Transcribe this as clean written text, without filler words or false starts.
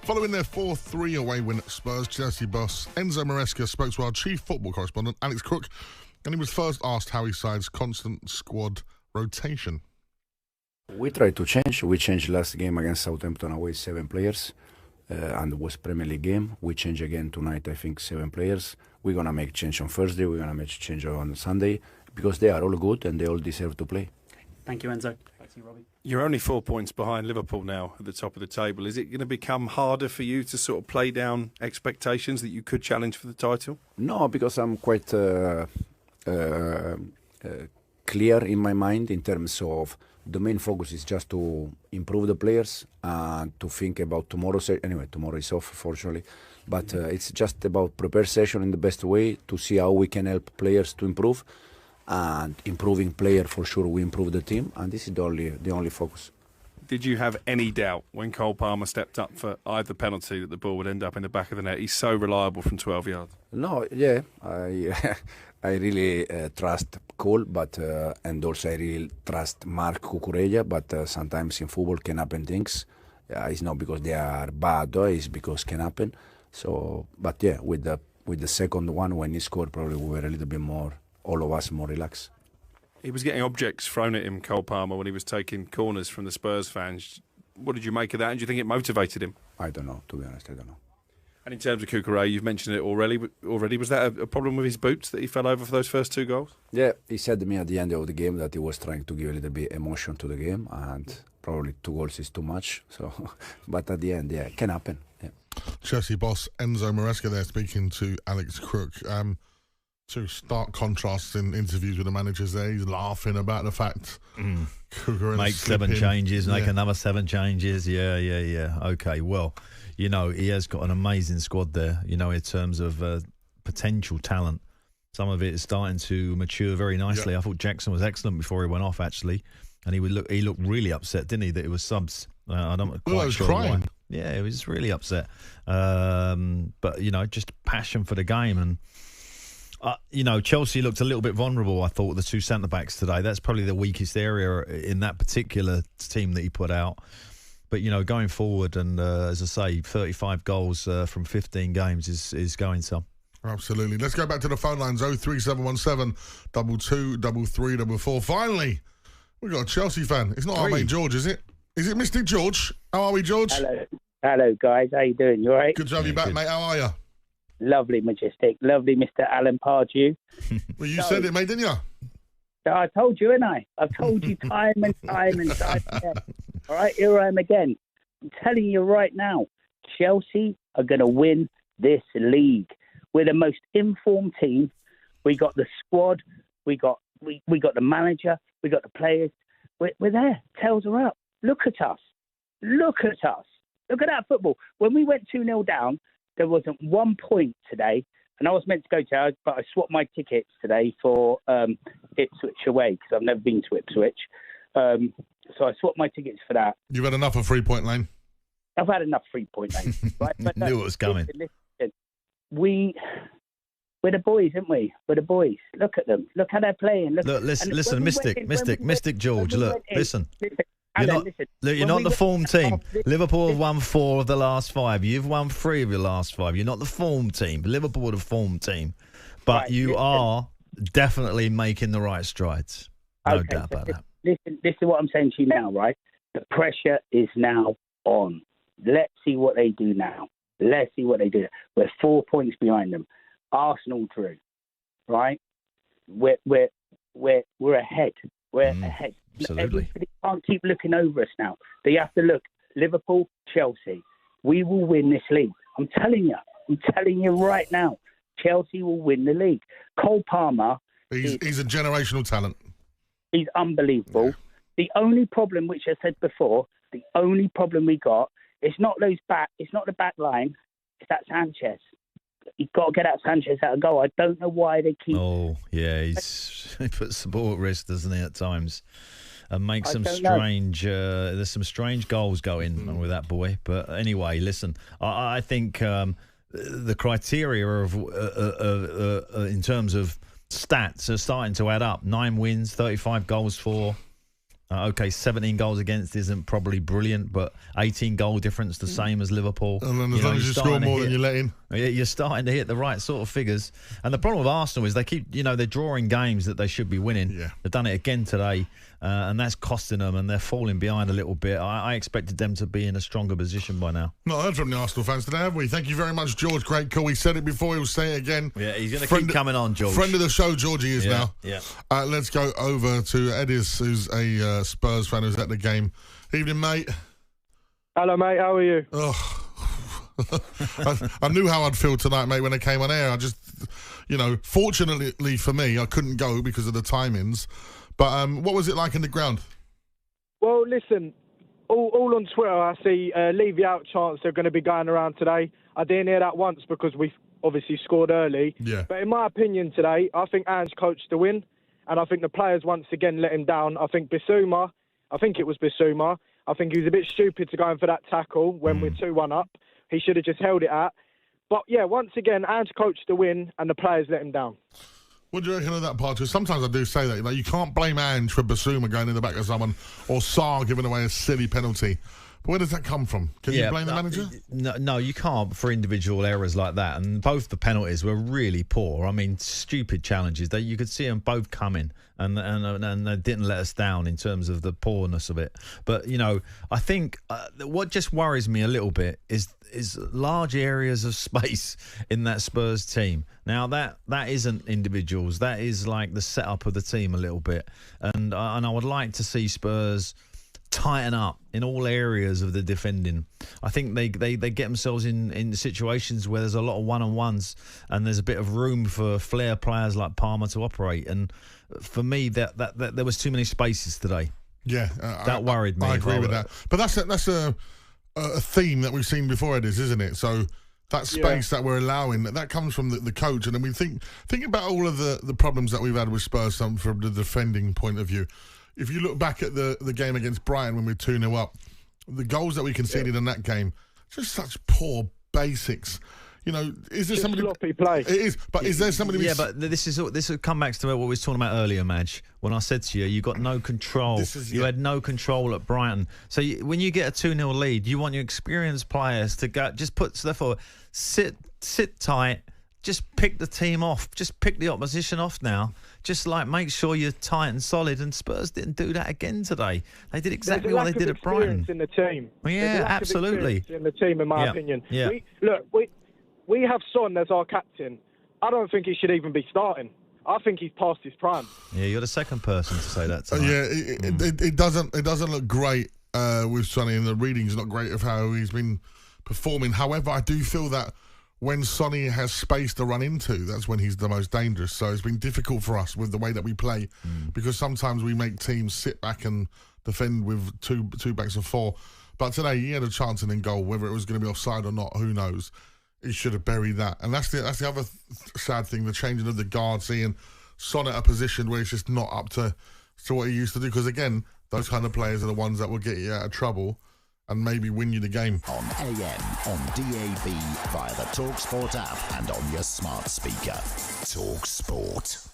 Following their 4-3 away win at Spurs, Chelsea boss Enzo Maresca spoke to our chief football correspondent, Alex Crook, and he was first asked how he sides constant squad rotation. We try to change. We changed last game against Southampton away 7 players, and it was Premier League game. We change again tonight, I think, 7 players. We're going to make change on Thursday. We're going to make change on Sunday because they are all good and they all deserve to play. Thank you, Enzo. Back to you, Robbie. You're only 4 points behind Liverpool now at the top of the table. Is it going to become harder for you to sort of play down expectations that you could challenge for the title? No, because I'm quite clear in my mind in terms of the main focus is just to improve the players and to think about tomorrow. Anyway, tomorrow is off, fortunately. But it's just about prepare session in the best way to see how we can help players to improve. And improving player, for sure, we improve the team. And this is the only focus. Did you have any doubt when Cole Palmer stepped up for either penalty that the ball would end up in the back of the net? He's so reliable from 12 yards. No, yeah, I really trust Cole, but and also I really trust Mark Cucurella. But sometimes in football can happen things. It's not because they are bad, it's because can happen. So, but yeah, with the second one when he scored, probably we were a little bit more, all of us more relaxed. He was getting objects thrown at him, Cole Palmer, when he was taking corners from the Spurs fans. What did you make of that? And do you think it motivated him? I don't know, to be honest, I don't know. And in terms of Cucurella, you've mentioned it already. Was that a problem with his boots that he fell over for those first 2 goals? Yeah, he said to me at the end of the game that he was trying to give a little bit emotion to the game, and probably 2 goals is too much. So, but at the end, yeah, it can happen. Yeah. Chelsea boss Enzo Maresca there speaking to Alex Crook. Two stark contrasts in interviews with the managers there. He's laughing about the fact make 7 changes, make another 7 changes. Yeah. Okay, well, you know, he has got an amazing squad there, you know, in terms of potential talent. Some of it is starting to mature very nicely. Yeah. I thought Jackson was excellent before he went off, actually. And he looked really upset, didn't he, that it was subs. I don't quite sure crying. Why. Yeah, he was just really upset. But, you know, just passion for the game. And, you know, Chelsea looked a little bit vulnerable, I thought, the 2 centre-backs today. That's probably the weakest area in that particular team that he put out. But, you know, going forward and, as I say, 35 goals from 15 games is going some. Absolutely. Let's go back to the phone lines, 03717 223344. Finally, we've got a Chelsea fan. It's not our mate George, is it? Is it Mystic George? How are we, George? Hello, guys. How you doing? You all right? Good to have you back, mate. How are you? Lovely, Majestic. Lovely, Mr. Alan Pardew. Well, you said it, mate, didn't you? I told you, didn't I? I've told you time and time again. All right, here I am again. I'm telling you right now, Chelsea are going to win this league. We're the most informed team. We got the squad. We got the manager. We got the players. We're there. Tails are up. Look at us. Look at us. Look at that football. When we went 2-0 down, there wasn't 1 point today. And I was meant to go to it, but I swapped my tickets today for Ipswich away because I've never been to Ipswich. So I swapped my tickets for that. You've had enough of 3 Point Lane? I've had enough 3 Point Lane. Right? But knew it was coming. Listen, we're the boys, aren't we? We're the boys. Look at them. Look how they're playing. Listen, Mystic George, listen. Alan, You're not the form team. Liverpool have won 4 of the last 5. You've won 3 of your last 5. You're not the form team. Liverpool are the form team. But you are definitely making the right strides. No doubt about that. Listen to what I'm saying to you now, right? The pressure is now on. Let's see what they do now. We're 4 points behind them. Arsenal drew, right? We're ahead. We're ahead. Absolutely. They can't keep looking over us now. They have to look. Liverpool, Chelsea. We will win this league. I'm telling you right now. Chelsea will win the league. Cole Palmer. He's a generational talent. He's unbelievable. Yeah. The only problem, which I said before, the only problem we got, it's not the back line, it's that Sanchez. You've got to get out Sanchez out of goal. I don't know why they keep... Oh, yeah, he puts the ball at risk, doesn't he, at times? And makes some strange... there's some strange goals going with that boy. But anyway, listen, I think the criteria of in terms of stats are starting to add up. 9 wins, 35 goals for. Okay, 17 goals against isn't probably brilliant, but 18 goal difference, the same as Liverpool. And then as long as you score more than you let in. You're starting to hit the right sort of figures. And the problem with Arsenal is they keep, they're drawing games that they should be winning. Yeah. They've done it again today, and that's costing them, and they're falling behind a little bit. I expected them to be in a stronger position by now. Not heard from the Arsenal fans today, have we? Thank you very much, George. Great call. He said it before, he'll say it again. Yeah, he's going to keep coming on, George. Friend of the show, Georgie is now. Yeah. Let's go over to Edis, who's a Spurs fan who's at the game. Evening, mate. Hello, mate. How are you? Oh. I knew how I'd feel tonight, mate, when I came on air. I just, fortunately for me, I couldn't go because of the timings. But what was it like in the ground? Well, listen, all on Twitter, I see leave you out chants are going to be going around today. I didn't hear that once because we obviously scored early. Yeah. But in my opinion today, I think Ange coached the win, and I think the players once again let him down. I think Bissouma, I think he was a bit stupid to go in for that tackle when we're 2-1 up. He should have just held it at. But, yeah, once again, Ange coached the win and the players let him down. What do you reckon of that part? Because sometimes I do say that. You can't blame Ange for Bissouma going in the back of someone or Sarr giving away a silly penalty. But where does that come from? Can you blame the manager? No, you can't for individual errors like that. And both the penalties were really poor. I mean, stupid challenges. You could see them both coming, and they didn't let us down in terms of the poorness of it. But, I think what just worries me a little bit is large areas of space in that Spurs team. Now, that isn't individuals. That is like the setup of the team a little bit. And I would like to see Spurs tighten up in all areas of the defending. I think they get themselves in situations where there's a lot of one-on-ones and there's a bit of room for flair players like Palmer to operate. And for me, that there was too many spaces today. Yeah, that worried me. I agree with that. But that's a theme that we've seen before, it is, isn't it? So that space that we're allowing, that comes from the coach. And then we think about all of the problems that we've had with Spurs from the defending point of view. If you look back at the game against Brighton when we were 2-0 up, the goals that we conceded in that game, just such poor basics. Is there somebody... sloppy play. It is, but is there somebody... Yeah, but this will come back to what we were talking about earlier, Madge, when I said to you, you got no control. You had no control at Brighton. So when you get a 2-0 lead, you want your experienced players to go, just therefore, sit tight, just pick the team off, just pick the opposition off now. Just make sure you're tight and solid, and Spurs didn't do that again today. They did exactly what they did at Brighton. In the team. Yeah, absolutely. In the team, in my opinion. Yeah. We have Son as our captain. I don't think he should even be starting. I think he's past his prime. Yeah, you're the second person to say that tonight. It doesn't look great with Sonny, and the reading's not great of how he's been performing. However, I do feel that when Sonny has space to run into, that's when he's the most dangerous. So it's been difficult for us with the way that we play because sometimes we make teams sit back and defend with two backs of four. But today he had a chance in goal, whether it was going to be offside or not, who knows. He should have buried that. And that's the other sad thing, the changing of the guard, seeing Son at a position where he's just not up to what he used to do. Because again, those kind of players are the ones that will get you out of trouble and maybe win you the game. On AM, on DAB, via the talkSPORT app and on your smart speaker. talkSPORT.